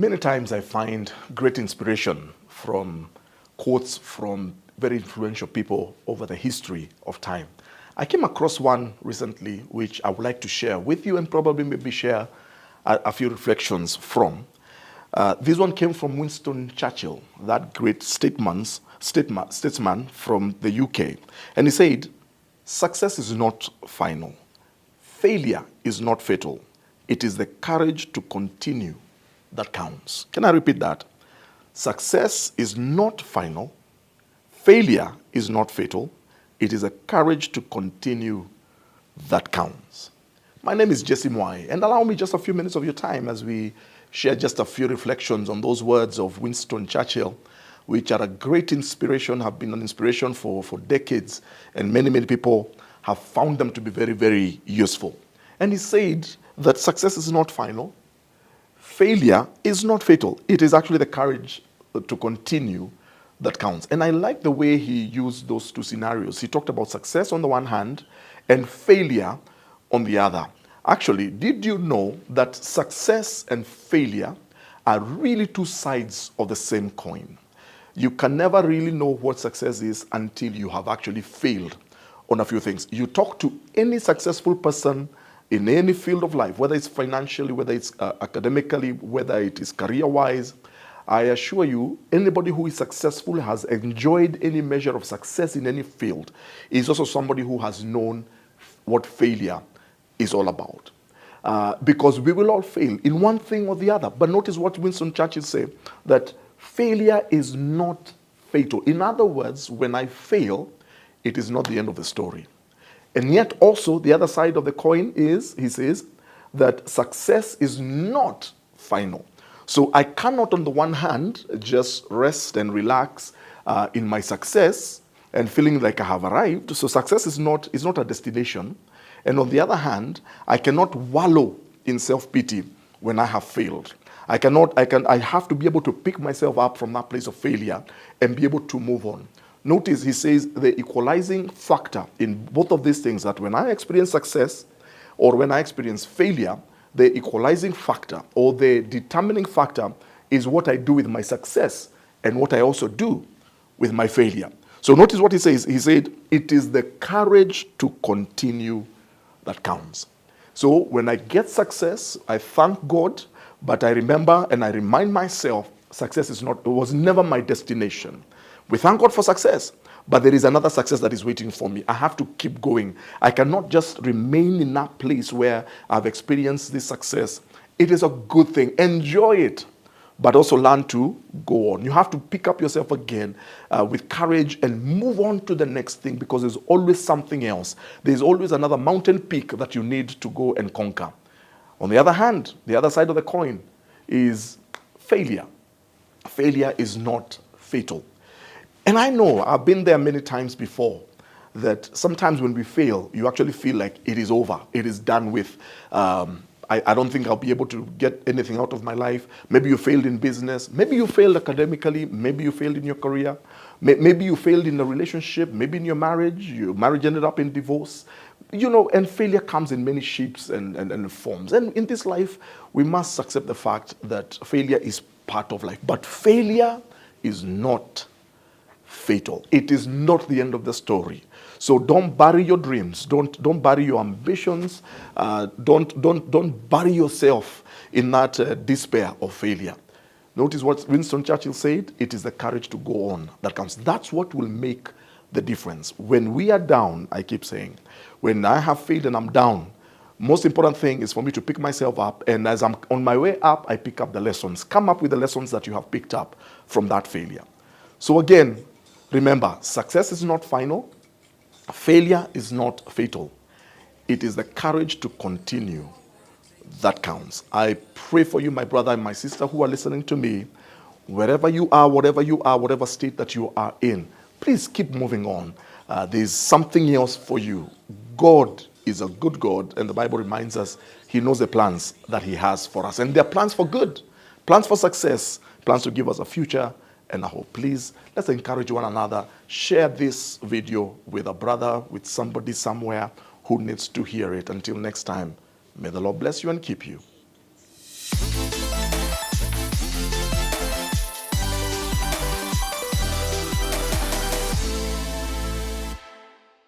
Many times I find great inspiration from quotes from very influential people over the history of time. I came across one recently which I would like to share with you and probably maybe share a few reflections from. This one came from Winston Churchill, that great statesman from the UK. And he said, "Success is not final. Failure is not fatal. It is the courage to continue that counts." Can I repeat that? Success is not final. Failure is not fatal. It is the courage to continue that counts. My name is Mwai, and allow me just a few minutes of your time as we share just a few reflections on those words of Winston Churchill, which are a great inspiration, have been an inspiration for decades, and many people have found them to be very, very useful. And he said that success is not final. Failure is not fatal. It is actually the courage to continue that counts. And I like the way he used those two scenarios. He talked about success on the one hand and failure on the other. Actually, did you know that success and failure are really two sides of the same coin? You can never really know what success is until you have actually failed on a few things. You talk to any successful person in any field of life, whether it's financially, whether it's academically, whether it is career-wise, I assure you, anybody who is successful, has enjoyed any measure of success in any field, is also somebody who has known what failure is all about. Because we will all fail in one thing or the other. But notice what Winston Churchill said, that failure is not fatal. In other words, when I fail, it is not the end of the story. And yet also the other side of the coin is, he says, that success is not final. So I cannot on the one hand just rest and relax in my success and feeling like I have arrived. So success is not a destination. And on the other hand, I cannot wallow in self-pity when I have failed. I have to be able to pick myself up from that place of failure and be able to move on. Notice he says the equalizing factor in both of these things, that when I experience success or when I experience failure, the equalizing factor or the determining factor is what I do with my success and what I also do with my failure. So notice what he says. He said, it is the courage to continue that counts. So when I get success, I thank God, but I remember and I remind myself, success was never my destination. We thank God for success, but there is another success that is waiting for me. I have to keep going. I cannot just remain in that place where I've experienced this success. It is a good thing. Enjoy it, but also learn to go on. You have to pick up yourself again with courage and move on to the next thing, because there's always something else. There's always another mountain peak that you need to go and conquer. On the other hand, the other side of the coin is failure. Failure is not fatal. And I know, I've been there many times before, that sometimes when we fail, you actually feel like it is over, it is done with. I don't think I'll be able to get anything out of my life. Maybe you failed in business, maybe you failed academically, maybe you failed in your career, maybe you failed in a relationship, maybe in your marriage ended up in divorce. You know, and failure comes in many shapes and forms. And in this life, we must accept the fact that failure is part of life. But failure is not fatal. It is not the end of the story. So don't bury your dreams. Don't bury your ambitions. Don't bury yourself in that despair of failure. Notice what Winston Churchill said. It is the courage to go on that counts. That's what will make the difference. When we are down, I keep saying, when I have failed and I'm down, most important thing is for me to pick myself up, and as I'm on my way up, I pick up the lessons. Come up with the lessons that you have picked up from that failure. So again, remember, success is not final. Failure is not fatal. It is the courage to continue that counts. I pray for you, my brother and my sister who are listening to me, wherever you are, whatever state that you are in, please keep moving on. There's something else for you. God is a good God, and the Bible reminds us he knows the plans that he has for us. And they're plans for good, plans for success, plans to give us a future and a hope. Please, let's encourage one another. Share this video with a brother, with somebody somewhere who needs to hear it. Until next time, may the Lord bless you and keep you.